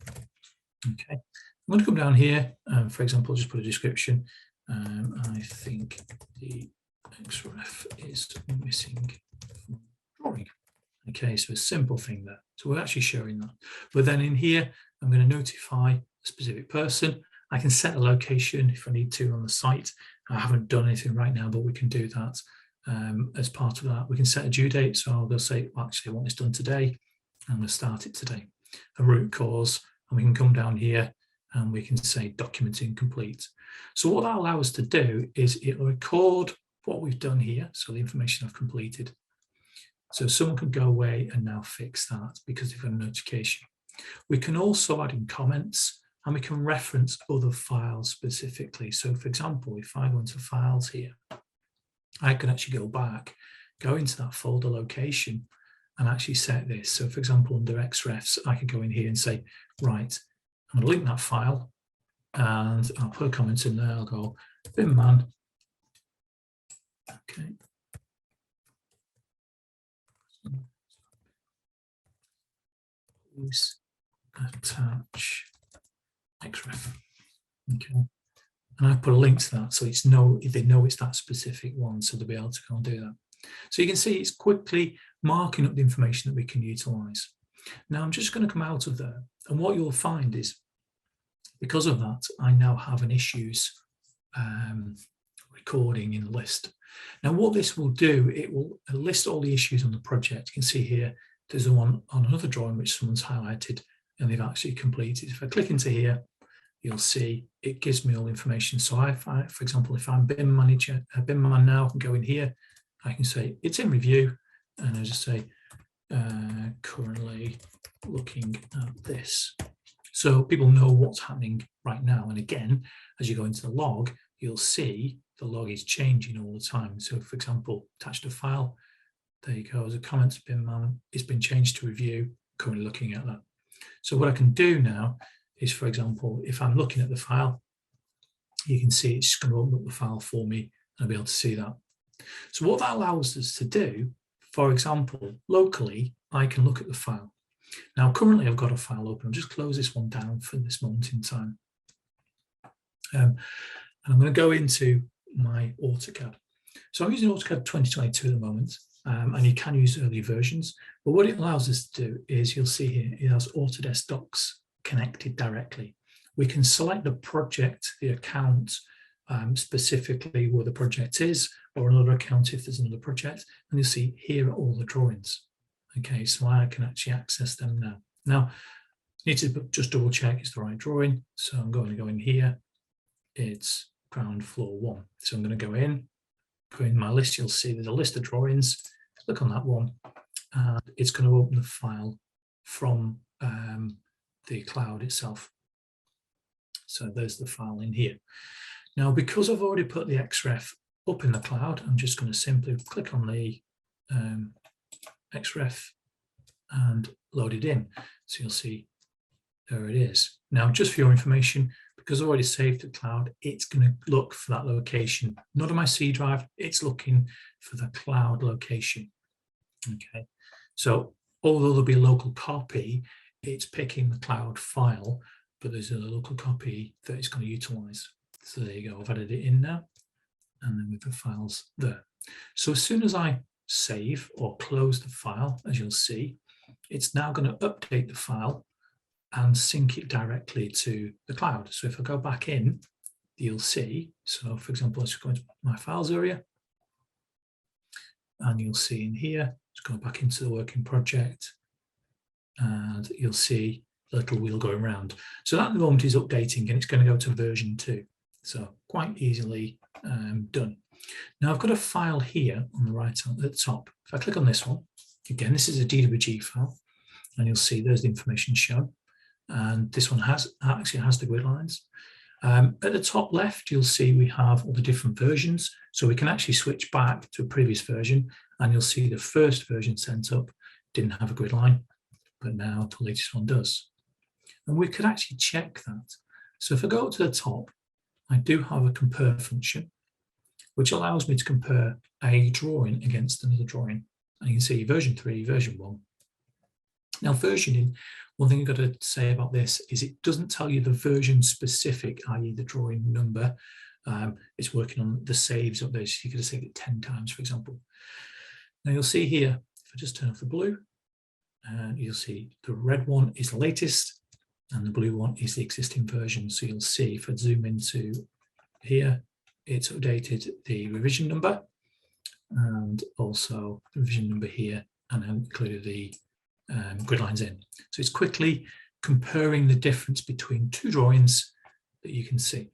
Okay, I'm going to come down here. For example, just put a description. I think the XREF is missing from drawing. Okay, so a simple thing there. So we're actually showing that. But then in here, I'm going to notify a specific person. I can set a location if I need to on the site. I haven't done anything right now, but we can do that as part of that. We can set a due date. So they'll say, well, actually, I want this done today. I'm going to start it today. A root cause, and we can come down here and we can say documenting complete. So what that allows us to do is it will record what we've done here. So the information I've completed. So someone can go away and now fix that because they've got a notification. We can also add in comments and we can reference other files specifically. So for example, if I go into files here, I can actually go back, go into that folder location and actually set this. So for example, under XREFs, I could go in here and say, right, I'm going to link that file and I'll put a comment in there. I'll go BIMman. Okay. Please attach XREF. Okay. And I put a link to that, so it's they know it's that specific one, so they'll be able to go and do that. So you can see it's quickly marking up the information that we can utilize. Now I'm just going to come out of there, and what you'll find is because of that, I now have an issues recording in the list. Now what this will do, it will list all the issues on the project. You can see here, there's the one on another drawing which someone's highlighted and they've actually completed. If I click into here, you'll see it gives me all the information. So for example, if I'm BIM manager, BIMman now, I can go in here, I can say it's in review, and I just say currently looking at this. So people know what's happening right now. And again, as you go into the log, you'll see the log is changing all the time. So for example, attached a file, there you go, as a comment to BIMman, it's been changed to review, currently looking at that. So what I can do now is, for example, if I'm looking at the file, you can see it's going to open up the file for me and I'll be able to see that. So what that allows us to do, for example, locally, I can look at the file. Now, currently I've got a file open. I'll just close this one down for this moment in time. And I'm going to go into my AutoCAD. So I'm using AutoCAD 2022 at the moment, and you can use early versions. But what it allows us to do is, you'll see here, it has Autodesk docs connected directly. We can select the project, the account, specifically where the project is, or another account if there's another project, and you'll see here are all the drawings. Okay, so I can actually access them now. Now, I need to just double check it's the right drawing. So I'm going to go in here. It's ground floor 1. So I'm going to go in my list. You'll see there's a list of drawings. Click on that one, and it's going to open the file from the cloud itself. So there's the file in here. Now, because I've already put the XREF up in the cloud, I'm just going to simply click on the XREF and load it in. So you'll see there it is. Now, just for your information, because I've already saved the cloud, it's going to look for that location, not on my C drive, it's looking for the cloud location. Okay, so although there'll be a local copy, it's picking the cloud file, but there's a local copy that it's going to utilize. So there you go, I've added it in now, and then with the files there. So as soon as I save or close the file, as you'll see, it's now going to update the file and sync it directly to the cloud. So if I go back in, you'll see, so for example, let's go into my files area, and you'll see in here, let's go back into the working project, and you'll see the little wheel going around. So that at the moment is updating, and it's going to go to version 2. So quite easily done. Now I've got a file here on the right at the top. If I click on this one, again, this is a DWG file, and you'll see there's the information shown. And this one actually has the grid lines. At the top left, you'll see we have all the different versions. So we can actually switch back to a previous version, and you'll see the first version sent up didn't have a grid line, but now the latest one does. And we could actually check that. So if I go up to the top, I do have a compare function, which allows me to compare a drawing against another drawing. And you can see version 3, version 1. Now, versioning, one thing I've got to say about this is it doesn't tell you the version specific, i.e. the drawing number. It's working on the saves of those. You could have saved it 10 times, for example. Now you'll see here, if I just turn off the blue, you'll see the red one is the latest and the blue one is the existing version. So you'll see if I zoom into here, it's updated the revision number and also the revision number here, and then included the grid lines in. So it's quickly comparing the difference between two drawings that you can see.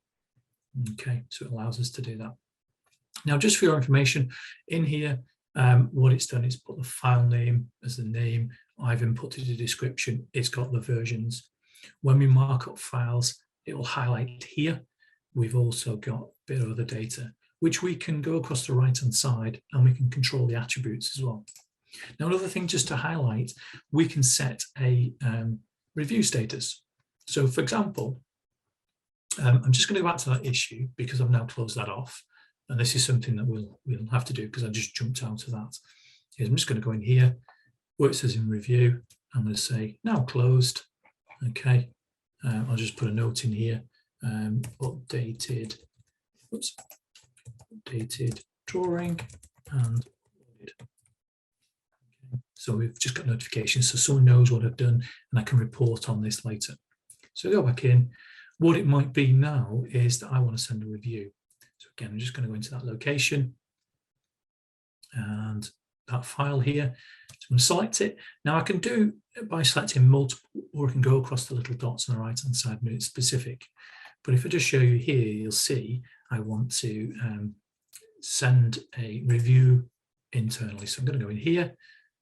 Okay, so it allows us to do that. Now, just for your information, in here, what it's done is put the file name as the name. I've inputted a description. It's got the versions. When we mark up files, it will highlight here. We've also got a bit of other data, which we can go across the right-hand side, and we can control the attributes as well. Now, another thing just to highlight, we can set a review status. So, for example, I'm just going to go back to that issue because I've now closed that off. And this is something that we'll have to do because I just jumped out of that. Here's, I'm just going to go in here, where it says in review. I'm going to say now closed. Okay. I'll just put a note in here. Updated drawing and so we've just got notifications, so someone knows what I've done and I can report on this later. So go back in. What it might be now is that I want to send a review. So again, I'm just going to go into that location and that file here. So I'm going to select it. Now I can do it by selecting multiple, or I can go across the little dots on the right hand side and it's specific. But if I just show you here, you'll see I want to send a review internally. So I'm going to go in here,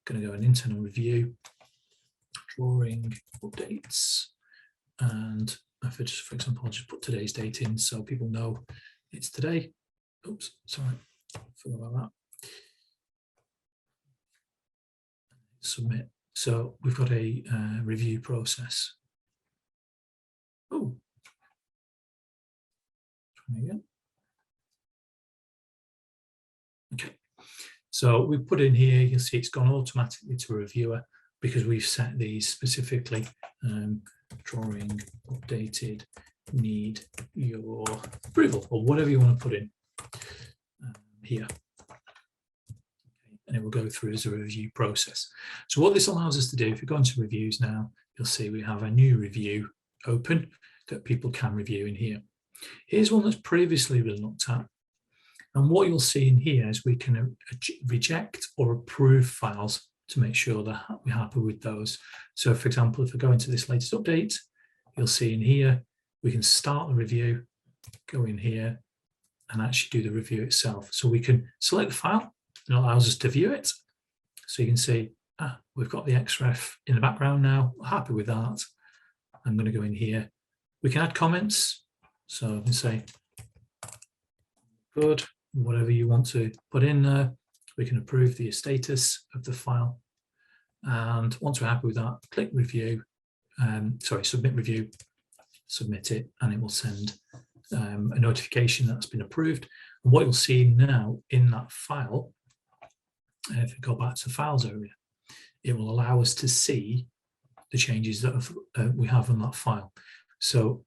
going to go in internal review, drawing updates, and if I just, for example, I'll just put today's date in so people know it's today. Oops, sorry, forgot about that. Submit. So we've got a review process. Oh, try again. Okay, so we put in here, you'll see it's gone automatically to a reviewer because we've set these specifically. Drawing updated, need your approval, or whatever you want to put in here. Okay, and it will go through as a review process. So what this allows us to do, if we go into reviews now, you'll see we have a new review open that people can review in here. Here's one that's previously been looked at. And what you'll see in here is we can reject or approve files to make sure that we're happy with those. So for example, if I go into this latest update, you'll see in here, we can start the review, go in here and actually do the review itself. So we can select the file and it allows us to view it. So you can see, we've got the XREF in the background now, happy with that. I'm going to go in here We can add comments. So I can say, good, whatever you want to put in there. We can approve the status of the file. And once we're happy with that, click review, submit review, submit it, and it will send a notification that's been approved. And what you'll see now in that file, if we go back to the files area, it will allow us to see the changes that we have on that file. So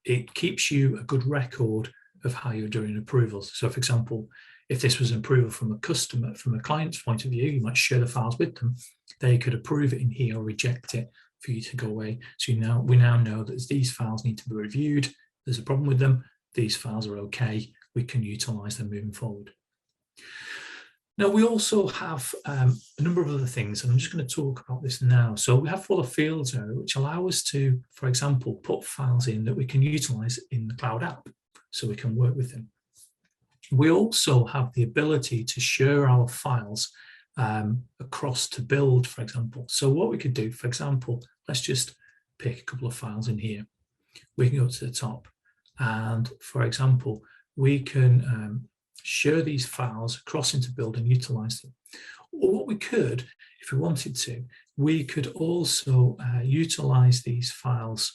it keeps you a good record of how you're doing approvals. So for example, if this was an approval from a customer, from a client's point of view, you might share the files with them. They could approve it in here or reject it for you to go away. So we now know that these files need to be reviewed. There's a problem with them. These files are okay. We can utilize them moving forward. Now, we also have a number of other things, and I'm just going to talk about this now. So we have full of fields area, which allow us to, for example, put files in that we can utilize in the cloud app, so we can work with them. We also have the ability to share our files across to Build, for example. So what we could do, for example, let's just pick a couple of files in here. We can go to the top, and for example, we can share these files across into Build and utilize them. Or what we could, if we wanted to, we could also utilize these files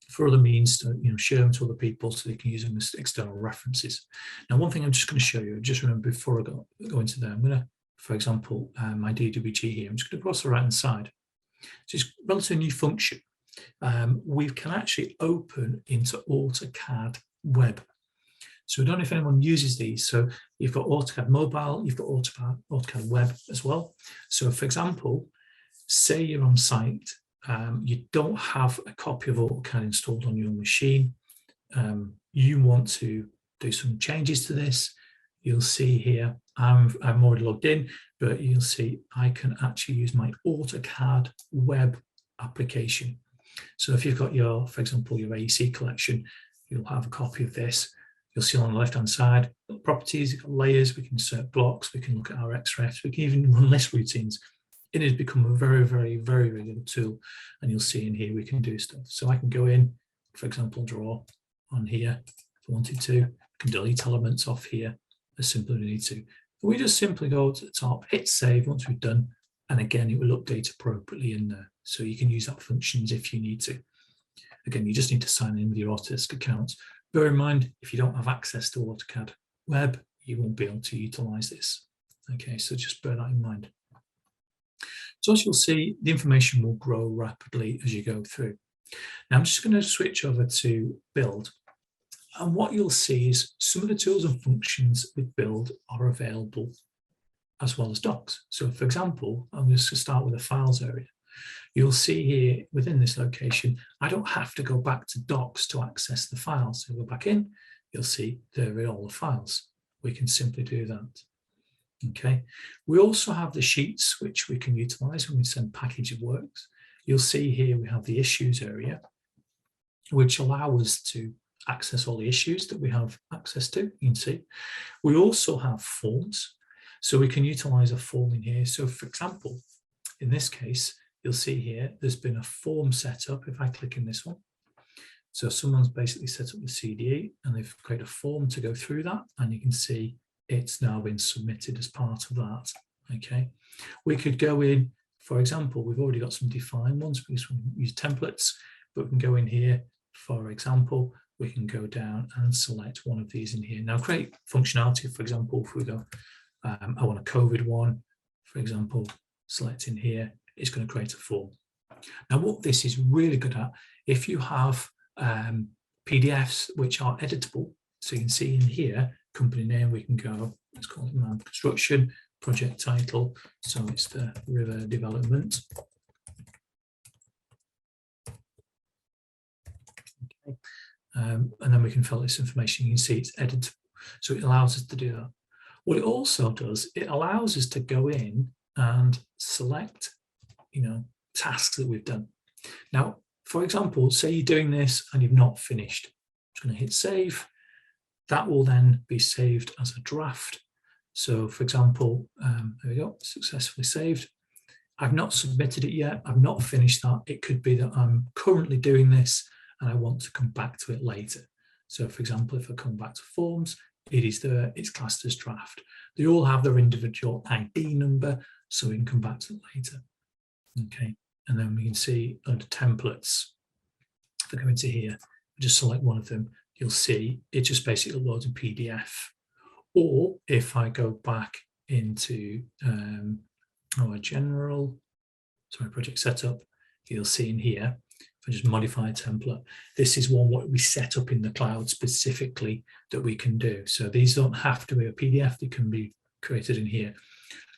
for other means to share them to other people so they can use them as external references. Now, one thing I'm just going to show you, just remember before I go into there, I'm going to, for example, my DWG here, I'm just going to cross the right hand side. So it's a relatively new function. We can actually open into AutoCAD Web. So I don't know if anyone uses these. So you've got AutoCAD Mobile, you've got AutoCAD Web as well. So for example, say you're on site, you don't have a copy of AutoCAD installed on your machine. You want to do some changes to this. You'll see here, I'm already logged in, but you'll see I can actually use my AutoCAD Web application. So if you've got your, for example, your AEC collection, you'll have a copy of this. You'll see on the left-hand side, properties, you've got layers, we can insert blocks, we can look at our XREFs, we can even run list routines. It has become a very, very, very, very good tool. And you'll see in here, we can do stuff. So I can go in, for example, draw on here if I wanted to. I can delete elements off here as simply as we need to. We just simply go to the top, hit save once we've done. And again, it will update appropriately in there. So you can use that functions if you need to. Again, you just need to sign in with your Autodesk account. Bear in mind, if you don't have access to AutoCAD Web, you won't be able to utilize this. Okay, so just bear that in mind. So as you'll see, the information will grow rapidly as you go through. Now I'm just going to switch over to Build. And what you'll see is some of the tools and functions with Build are available as well as docs. So for example, I'm just going to start with the files area. You'll see here within this location, I don't have to go back to docs to access the files. So go back in, you'll see there are all the files. We can simply do that. Okay. We also have the sheets which we can utilize when we send package of works. You'll see here we have the issues area, which allow us to access all the issues that we have access to. You can see. We also have forms. So we can utilize a form in here. So for example, in this case, you'll see here, there's been a form set up. If I click in this one, so someone's basically set up the CDE and they've created a form to go through that. And you can see it's now been submitted as part of that. Okay. We could go in, for example, we've already got some defined ones because we use templates, but we can go in here, for example, we can go down and select one of these in here. Now create functionality, for example, if we go, I want a COVID one, for example, select in here, it's going to create a form. Now, what this is really good at, if you have PDFs which are editable, so you can see in here, company name, we can go, let's call it Man Construction, project title, so it's the River Development. Okay. And then we can fill this information. You can see it's editable, so it allows us to do that. What it also does, it allows us to go in and select, tasks that we've done. Now, for example, say you're doing this and you've not finished. I'm just going to hit save. That will then be saved as a draft. So for example, there we go, successfully saved. I've not submitted it yet. I've not finished that. It could be that I'm currently doing this and I want to come back to it later. So for example, if I come back to forms, it is there, it's classed as draft. They all have their individual ID number, so we can come back to it later. Okay, and then we can see under templates, if I go into here, just select one of them, you'll see it just basically loads a PDF. Or if I go back into our general, project setup, you'll see in here, if I just modify a template, this is one what we set up in the cloud specifically that we can do. So these don't have to be a PDF, they can be created in here.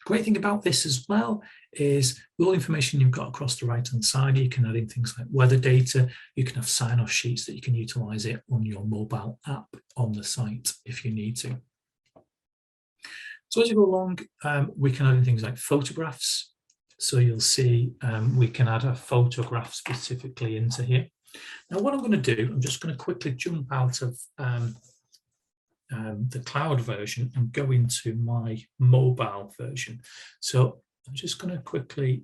Great thing about this as well is with all information you've got across the right hand side, you can add in things like weather data, you can have sign-off sheets that you can utilize it on your mobile app on the site if you need to. So as you go along, we can add in things like photographs. So you'll see we can add a photograph specifically into here. Now what I'm going to do, I'm just going to quickly jump out of the cloud version and go into my mobile version. So I'm just going to quickly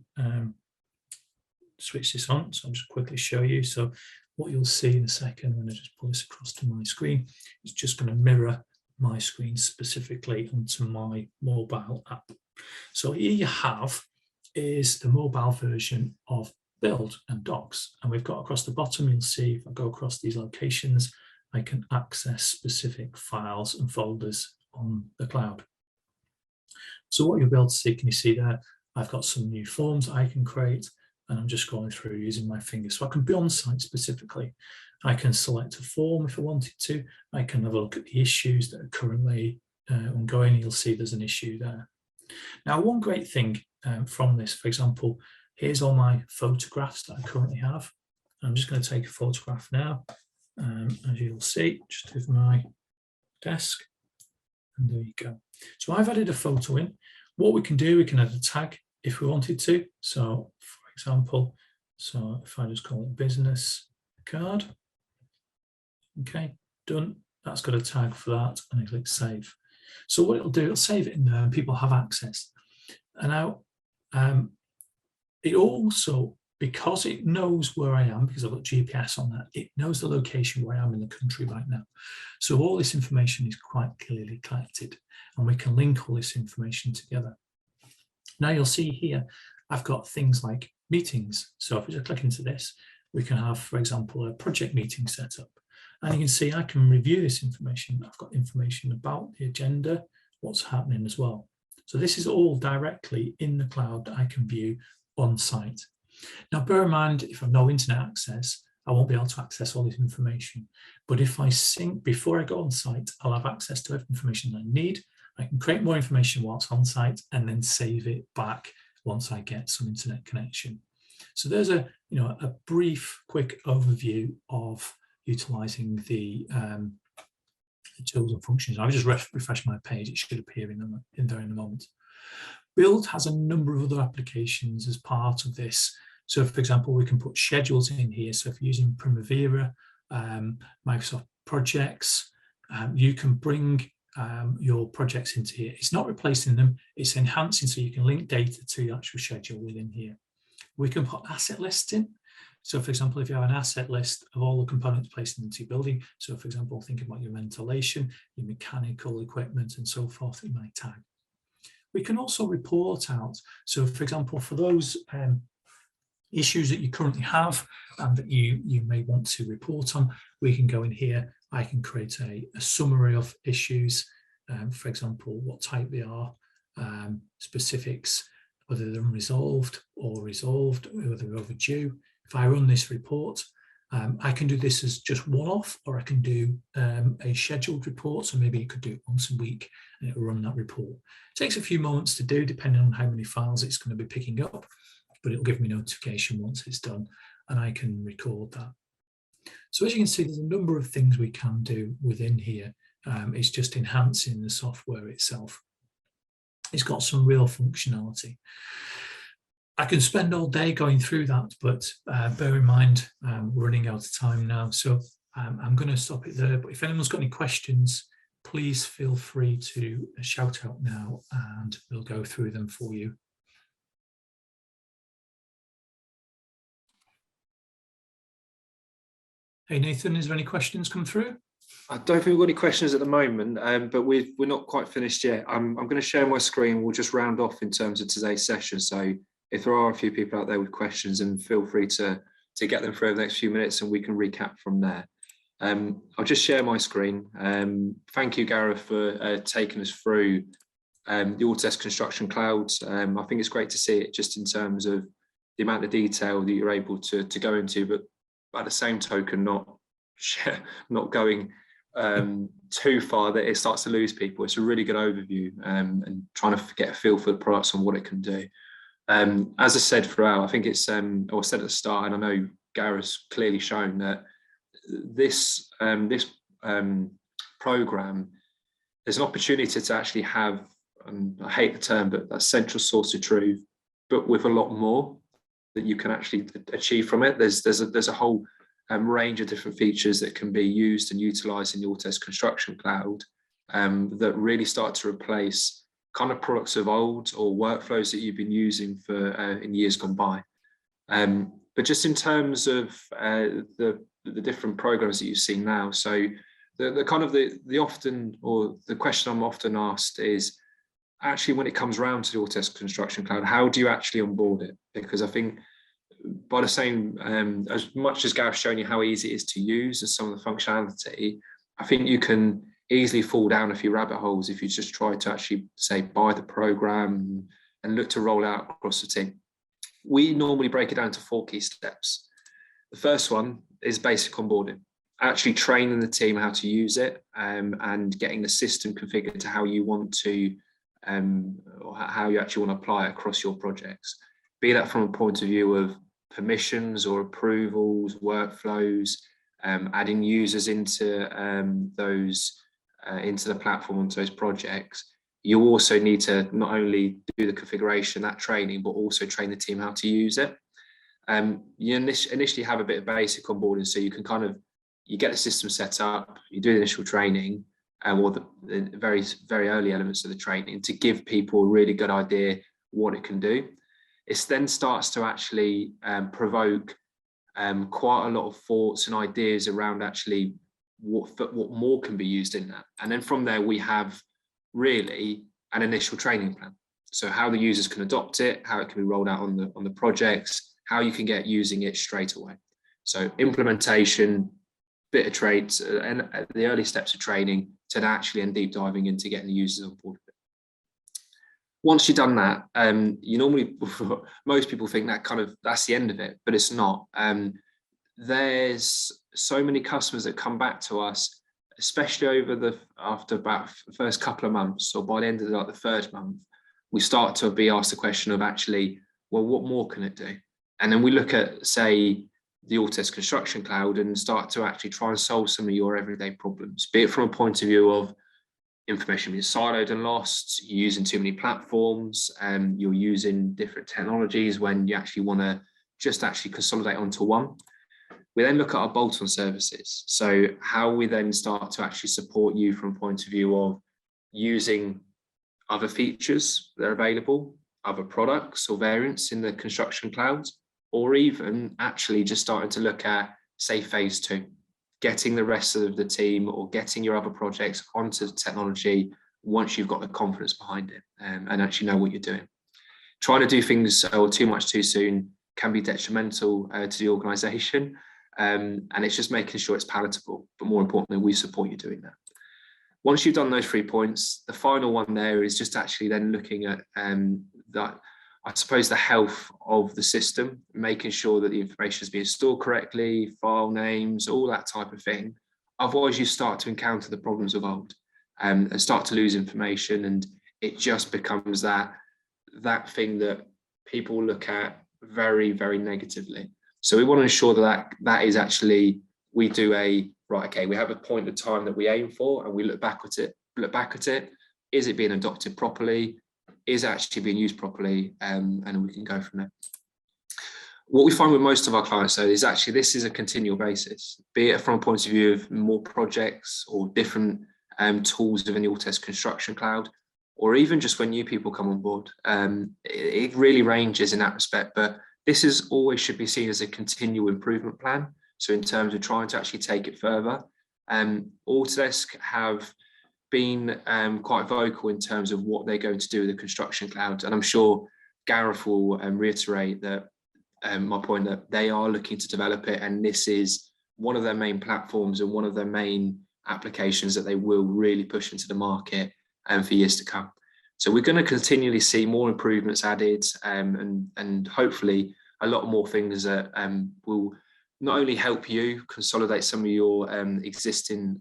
switch this on. So I'll just quickly show you. So what you'll see in a second when I just pull this across to my screen, it's just going to mirror my screen specifically onto my mobile app. So here you have is the mobile version of Build and Docs. And we've got across the bottom, you'll see if I go across these locations, I can access specific files and folders on the cloud. So what you'll be able to see, can you see there, I've got some new forms I can create, and I'm just going through using my finger. So I can be on site specifically. I can select a form if I wanted to. I can have a look at the issues that are currently ongoing. You'll see there's an issue there. Now, one great thing from this, for example, here's all my photographs that I currently have. I'm just going to take a photograph now, as you'll see, just with my desk. And there you go. So I've added a photo in. What we can do, we can add a tag if we wanted to. So, for example, so if I just call it business card, okay, done. That's got a tag for that, and I click save. So what it'll do, it'll save it in there, and people have access. And now, it also, because it knows where I am, because I've got GPS on that, it knows the location where I am in the country right now. So all this information is quite clearly collected, and we can link all this information together. Now you'll see here, I've got things like meetings. So if we just click into this, we can have, for example, a project meeting set up. And you can see I can review this information. I've got information about the agenda, what's happening as well. So this is all directly in the cloud that I can view on site. Now, bear in mind, if I have no internet access, I won't be able to access all this information. But if I sync before I go on site, I'll have access to every information I need. I can create more information whilst on site and then save it back once I get some internet connection. So there's a brief, quick overview of utilizing the tools and functions. I've just refreshed my page. It should appear in there in a moment. Build has a number of other applications as part of this. So for example, we can put schedules in here. So if you're using Primavera, Microsoft projects, you can bring your projects into here. It's not replacing them, it's enhancing, so you can link data to the actual schedule within here. We can put asset lists in. So for example, if you have an asset list of all the components placed into your building, so for example, think about your ventilation, your mechanical equipment and so forth, it might tag. We can also report out. So for example, for those issues that you currently have and that you may want to report on, we can go in here. I can create a summary of issues, for example, what type they are, specifics, whether they're unresolved or resolved, whether they're overdue. If I run this report, I can do this as just one-off, or I can do a scheduled report. So maybe you could do it once a week and it'll run that report. It takes a few moments to do, depending on how many files it's going to be picking up, but it'll give me notification once it's done, and I can record that. So as you can see, there's a number of things we can do within here. It's just enhancing the software itself. It's got some real functionality. I can spend all day going through that, but bear in mind, we're running out of time now. So I'm going to stop it there. But if anyone's got any questions, please feel free to shout out now and we'll go through them for you. Hey Nathan, is there any questions come through? I don't think we've got any questions at the moment, but we're not quite finished yet. I'm going to share my screen. We'll just round off in terms of today's session. So if there are a few people out there with questions, then feel free to get them through the next few minutes and we can recap from there. I'll just share my screen. Thank you, Gareth, for taking us through the Autodesk Construction Cloud. I think it's great to see it just in terms of the amount of detail that you're able to go into, but by the same token, not going too far that it starts to lose people. It's a really good overview and trying to get a feel for the products and what it can do. As I said throughout, I think it's, or said at the start, and I know Gareth's clearly shown that this program, there's an opportunity to actually have, and I hate the term, but that central source of truth, but with a lot more that you can actually achieve from it. There's a whole range of different features that can be used and utilized in the Autodesk Construction Cloud that really start to replace kind of products of old or workflows that you've been using for in years gone by. But just in terms of the different programs that you've seen now, so the kind of the often, or the question I'm often asked is actually when it comes around to the Autodesk Construction Cloud, how do you actually onboard it? Because I think by the same, as much as Gareth's shown you how easy it is to use and some of the functionality, I think you can easily fall down a few rabbit holes if you just try to actually say buy the program and look to roll out across the team. We normally break it down to 4 key steps. The first one is basic onboarding, actually training the team how to use it and getting the system configured to how you want to, or how you actually want to apply it across your projects. Be that from a point of view of permissions or approvals, workflows, adding users into those into the platform, onto those projects. You also need to not only do the configuration, that training, but also train the team how to use it. You initially have a bit of basic onboarding, so you can kind of, you get the system set up, you do the initial training, or the very, very early elements of the training to give people a really good idea what it can do. It then starts to actually provoke quite a lot of thoughts and ideas around actually what more can be used in that. And then from there, we have really an initial training plan. So how the users can adopt it, how it can be rolled out on the projects, how you can get using it straight away. So implementation, bit of trades, and the early steps of training to actually and deep diving into getting the users on board. Once you've done that, you normally, most people think that's the end of it, but it's not. There's so many customers that come back to us, especially after about the first couple of months, or by the end of the third month, we start to be asked the question of actually, well, what more can it do? And then we look at, say, the Autodesk Construction Cloud and start to actually try and solve some of your everyday problems, be it from a point of view of information being siloed and lost, you're using too many platforms, and you're using different technologies when you actually want to just actually consolidate onto one. We then look at our bolt-on services. So how we then start to actually support you from a point of view of using other features that are available, other products or variants in the construction cloud, or even actually just starting to look at, say, phase 2. Getting the rest of the team or getting your other projects onto the technology once you've got the confidence behind it and actually know what you're doing. Trying to do things too much too soon can be detrimental to the organization, and it's just making sure it's palatable, but more importantly, we support you doing that. Once you've done those 3 points, the final one there is just actually then looking at that, I suppose, the health of the system, making sure that the information is being stored correctly, file names, all that type of thing. Otherwise, you start to encounter the problems of old and start to lose information, and it just becomes that thing that people look at very, very negatively. So we want to ensure that is actually, we do right, okay, we have a point of time that we aim for, and we look back at it. Is it being adopted properly? Is actually being used properly, and we can go from there. What we find with most of our clients, though, is actually this is a continual basis, be it from a point of view of more projects or different tools within the Autodesk Construction Cloud, or even just when new people come on board. It really ranges in that respect, but this is always should be seen as a continual improvement plan So in terms of trying to actually take it further, Autodesk have been quite vocal in terms of what they're going to do with the construction cloud. And I'm sure Gareth will reiterate that my point that they are looking to develop it, and this is one of their main platforms and one of their main applications that they will really push into the market for years to come. So we're going to continually see more improvements added, and hopefully a lot more things that will not only help you consolidate some of your existing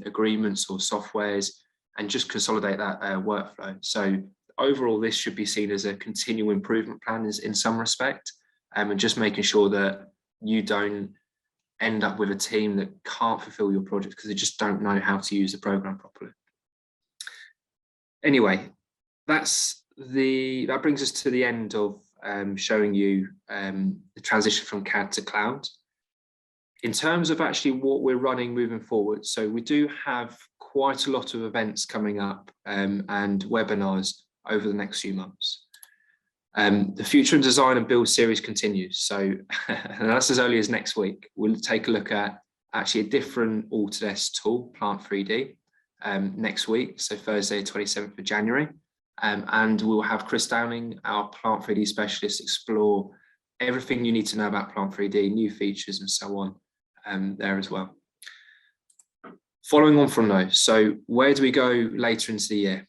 agreements or softwares and just consolidate that workflow. So overall, this should be seen as a continual improvement plan in some respect, and just making sure that you don't end up with a team that can't fulfill your project because they just don't know how to use the program properly. Anyway, that brings us to the end of showing you the transition from CAD to cloud. In terms of actually what we're running moving forward, so we do have quite a lot of events coming up and webinars over the next few months. The Future in Design and Build series continues. So and that's as early as next week. We'll take a look at actually a different Autodesk tool, Plant 3D, next week, so Thursday, 27th of January. And we'll have Chris Downing, our Plant 3D specialist, explore everything you need to know about Plant 3D, new features and so on there as well. Following on from those, so where do we go later into the year?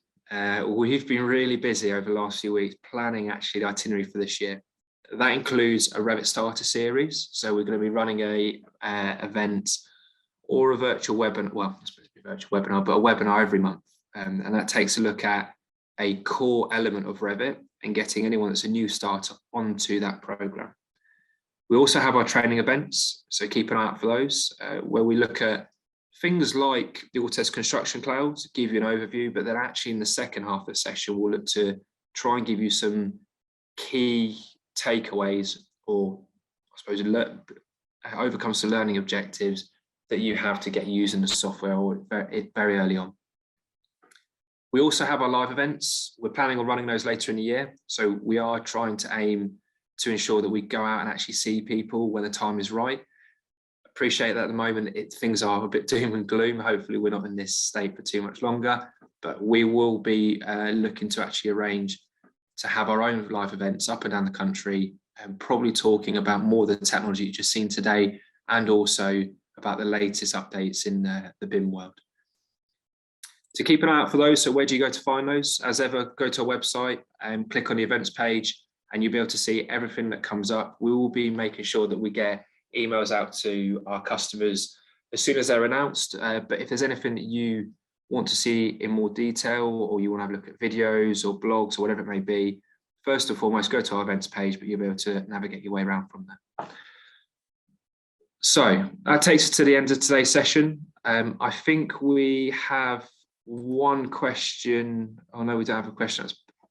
We've been really busy over the last few weeks planning actually the itinerary for this year. That includes a Revit Starter series. So we're going to be running a event or a virtual webinar, well, it's supposed to be a virtual webinar, but a webinar every month. And that takes a look at a core element of Revit and getting anyone that's a new starter onto that program. We also have our training events, so keep an eye out for those, where we look at things like the Autodesk Construction Cloud, give you an overview, but then actually in the second half of the session, we'll look to try and give you some key takeaways, or I suppose overcome some learning objectives that you have to get using the software very early on. We also have our live events. We're planning on running those later in the year. So we are trying to aim to ensure that we go out and actually see people when the time is right. Appreciate that at the moment things are a bit doom and gloom. Hopefully we're not in this state for too much longer, but we will be looking to actually arrange to have our own live events up and down the country, and probably talking about more of the technology you've just seen today, and also about the latest updates in the BIM world. To keep an eye out for those, so where do you go to find those? As ever, go to our website and click on the events page, and you'll be able to see everything that comes up. We will be making sure that we get emails out to our customers as soon as they're announced. But if there's anything that you want to see in more detail, or you want to have a look at videos or blogs or whatever it may be, first and foremost, go to our events page, but you'll be able to navigate your way around from there. So that takes us to the end of today's session. I think we have one question. Oh no, we don't have a question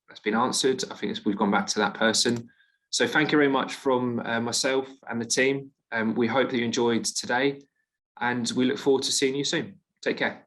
that's been answered. I think we've gone back to that person. So thank you very much from myself and the team. We hope that you enjoyed today, and we look forward to seeing you soon. Take care.